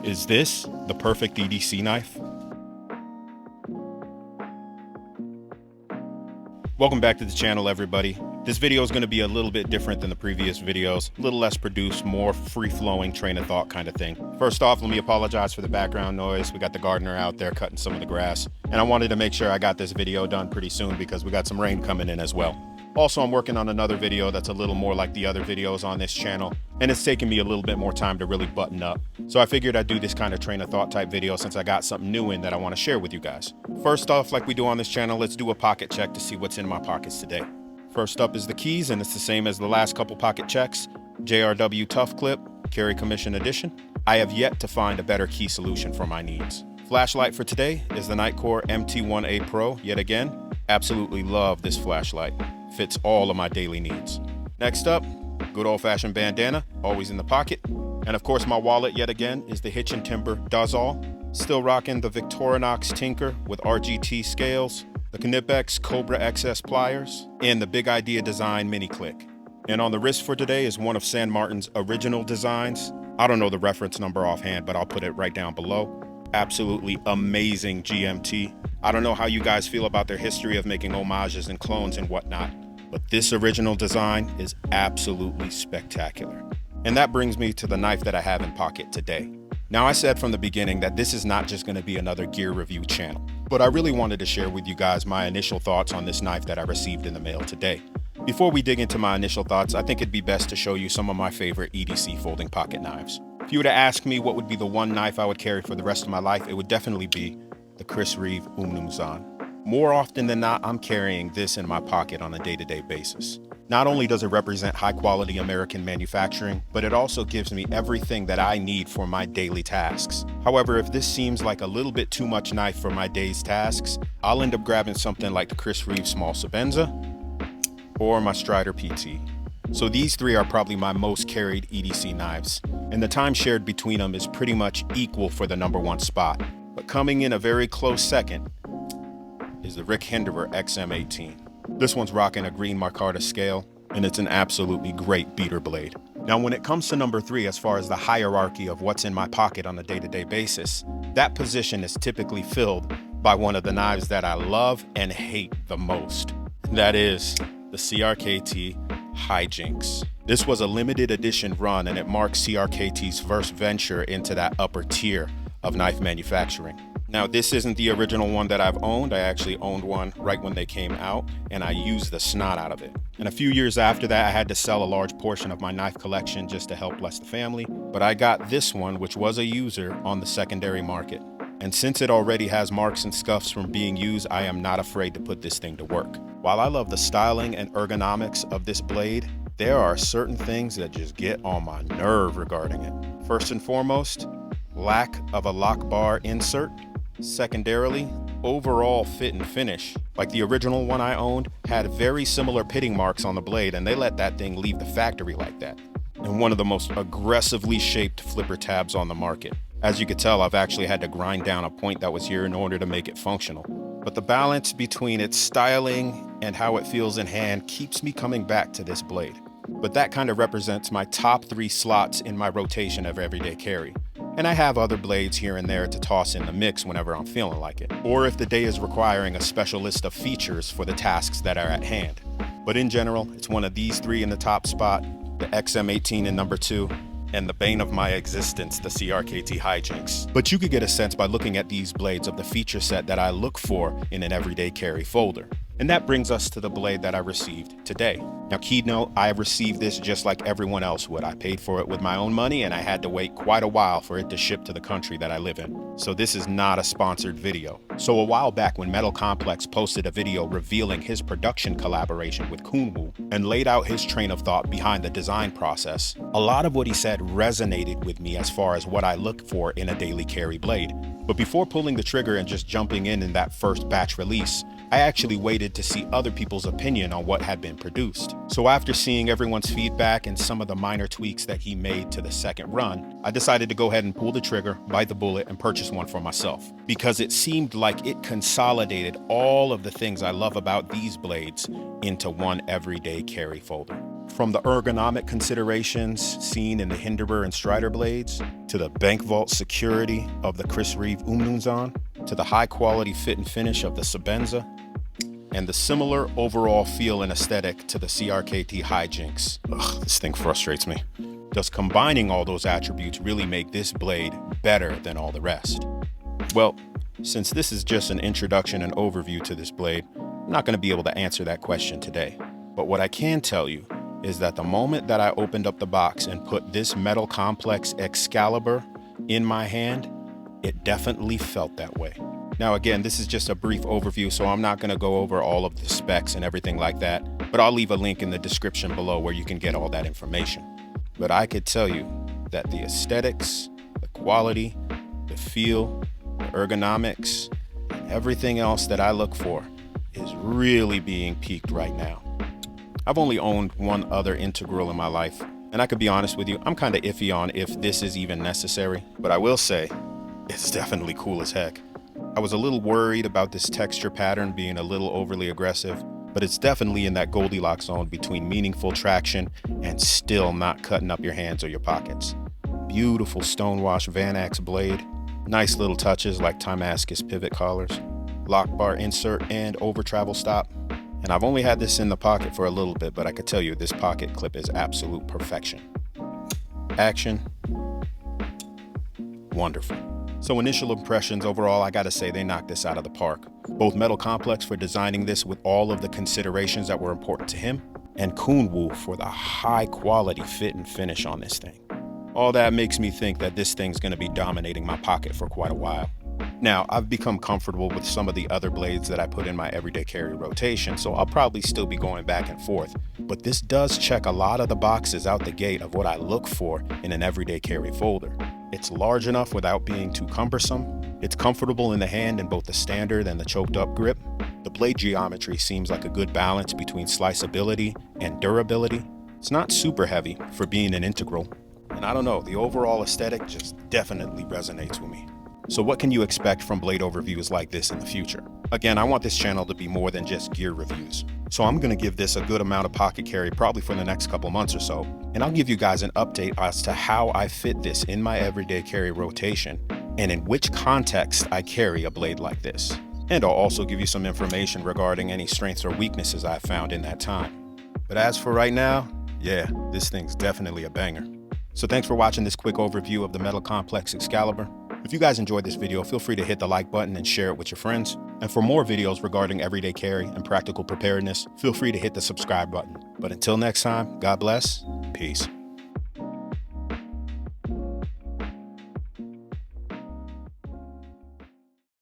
Is this the perfect EDC knife? Welcome back to the channel, everybody. This video is going to be a little bit different than the previous videos, a little less produced, more free-flowing train of thought kind of thing. First off, let me apologize for the background noise. We got the gardener out there cutting some of the grass, and I wanted to make sure I got this video done pretty soon because we got some rain coming in as well. Also, I'm working on another video that's a little more like the other videos on this channel, and it's taken me a little bit more time to really button up. So I figured I'd do this kind of train of thought type video since I got something new in that I want to share with you guys. First off, like we do on this channel, let's do a pocket check to see what's in my pockets today. First up is the keys, and it's the same as the last couple pocket checks. JRW Tough Clip, Carry Commission Edition. I have yet to find a better key solution for my needs. Flashlight for today is the Nitecore MT1A Pro, yet again. Absolutely love this flashlight. Fits all of my daily needs. Next up, good old-fashioned bandana, always in the pocket. And of course, my wallet, yet again, is the Hitch & Timber Does All. Still rocking the Victorinox Tinker with RGT scales, the Knipex Cobra XS pliers, and the Big Idea Design Mini Click. And on the wrist for today is one of San Martin's original designs. I don't know the reference number offhand, but I'll put it right down below. Absolutely amazing GMT. I don't know how you guys feel about their history of making homages and clones and whatnot, but this original design is absolutely spectacular. And that brings me to the knife that I have in pocket today. Now, I said from the beginning that this is not just going to be another gear review channel, but I really wanted to share with you guys my initial thoughts on this knife that I received in the mail today. Before we dig into my initial thoughts, I think it'd be best to show you some of my favorite EDC folding pocket knives. If you were to ask me what would be the one knife I would carry for the rest of my life, it would definitely be the Chris Reeve Umnumzan. More often than not, I'm carrying this in my pocket on a day-to-day basis. Not only does it represent high-quality American manufacturing, but it also gives me everything that I need for my daily tasks. However, if this seems like a little bit too much knife for my day's tasks, I'll end up grabbing something like the Chris Reeve Small Sebenza or my Strider PT. So these three are probably my most carried EDC knives, and the time shared between them is pretty much equal for the #1 spot. But coming in a very close second is the Rick Hinderer XM18. This one's rocking a green micarta scale, and it's an absolutely great beater blade. Now, when it comes to #3, as far as the hierarchy of what's in my pocket on a day-to-day basis, that position is typically filled by one of the knives that I love and hate the most. That is the CRKT Hijinks. This was a limited edition run, and it marks CRKT's first venture into that upper tier of knife manufacturing. Now, this isn't the original one that I've owned. I actually owned one right when they came out, and I used the snot out of it. And a few years after that, I had to sell a large portion of my knife collection just to help bless the family. But I got this one, which was a user, on the secondary market. And since it already has marks and scuffs from being used, I am not afraid to put this thing to work. While I love the styling and ergonomics of this blade, there are certain things that just get on my nerve regarding it. First and foremost, lack of a lock bar insert. Secondarily, overall fit and finish. Like the original one I owned had very similar pitting marks on the blade, and they let that thing leave the factory like that. And one of the most aggressively shaped flipper tabs on the market. As you could tell, I've actually had to grind down a point that was here in order to make it functional. But the balance between its styling and how it feels in hand keeps me coming back to this blade. But that kind of represents my top 3 slots in my rotation of everyday carry. And I have other blades here and there to toss in the mix whenever I'm feeling like it, or if the day is requiring a special list of features for the tasks that are at hand. But in general, it's one of these 3 in the top spot, the XM18 in #2, and the bane of my existence, the CRKT Hijinks. But you could get a sense by looking at these blades of the feature set that I look for in an everyday carry folder. And that brings us to the blade that I received today. Now, key note, I received this just like everyone else would. I paid for it with my own money, and I had to wait quite a while for it to ship to the country that I live in. So this is not a sponsored video. So a while back when Metal Complex posted a video revealing his production collaboration with Kunwu and laid out his train of thought behind the design process, a lot of what he said resonated with me as far as what I look for in a daily carry blade. But before pulling the trigger and just jumping in that first batch release, I actually waited to see other people's opinion on what had been produced. So after seeing everyone's feedback and some of the minor tweaks that he made to the second run, I decided to go ahead and pull the trigger, bite the bullet, and purchase one for myself, because it seemed like it consolidated all of the things I love about these blades into one everyday carry folder. From the ergonomic considerations seen in the Hinderer and Strider blades, to the bank vault security of the Chris Reeve Umnunzan, to the high quality fit and finish of the Sabenza, and the similar overall feel and aesthetic to the CRKT Hijinks. Ugh, this thing frustrates me. Does combining all those attributes really make this blade better than all the rest? Well, since this is just an introduction and overview to this blade, I'm not going to be able to answer that question today. But what I can tell you is that the moment that I opened up the box and put this Metal Complex Excalibur in my hand, it definitely felt that way. Now again, this is just a brief overview, so I'm not going to go over all of the specs and everything like that, but I'll leave a link in the description below where you can get all that information. But I could tell you that the aesthetics, the quality, the feel, the ergonomics, and everything else that I look for is really being peaked right now. I've only owned one other integral in my life, and I could be honest with you, I'm kind of iffy on if this is even necessary, but I will say it's definitely cool as heck. I was a little worried about this texture pattern being a little overly aggressive, but it's definitely in that Goldilocks zone between meaningful traction and still not cutting up your hands or your pockets. Beautiful stonewash Vanax blade, nice little touches like Timascus pivot collars, lock bar insert and over travel stop. And I've only had this in the pocket for a little bit, but I could tell you this pocket clip is absolute perfection. Action, wonderful. So initial impressions overall, I gotta say they knocked this out of the park. Both Metal Complex for designing this with all of the considerations that were important to him, and Kunwu for the high quality fit and finish on this thing. All that makes me think that this thing's gonna be dominating my pocket for quite a while. Now, I've become comfortable with some of the other blades that I put in my everyday carry rotation, so I'll probably still be going back and forth. But this does check a lot of the boxes out the gate of what I look for in an everyday carry folder. It's large enough without being too cumbersome. It's comfortable in the hand in both the standard and the choked up grip. The blade geometry seems like a good balance between sliceability and durability. It's not super heavy for being an integral. And I don't know, the overall aesthetic just definitely resonates with me. So what can you expect from blade overviews like this in the future? Again, I want this channel to be more than just gear reviews. So I'm gonna give this a good amount of pocket carry probably for the next couple months or so. And I'll give you guys an update as to how I fit this in my everyday carry rotation and in which context I carry a blade like this. And I'll also give you some information regarding any strengths or weaknesses I've found in that time. But as for right now, yeah, this thing's definitely a banger. So thanks for watching this quick overview of the Metal Complex Excalibur. If you guys enjoyed this video, feel free to hit the like button and share it with your friends. And for more videos regarding everyday carry and practical preparedness, feel free to hit the subscribe button. But until next time, God bless, peace.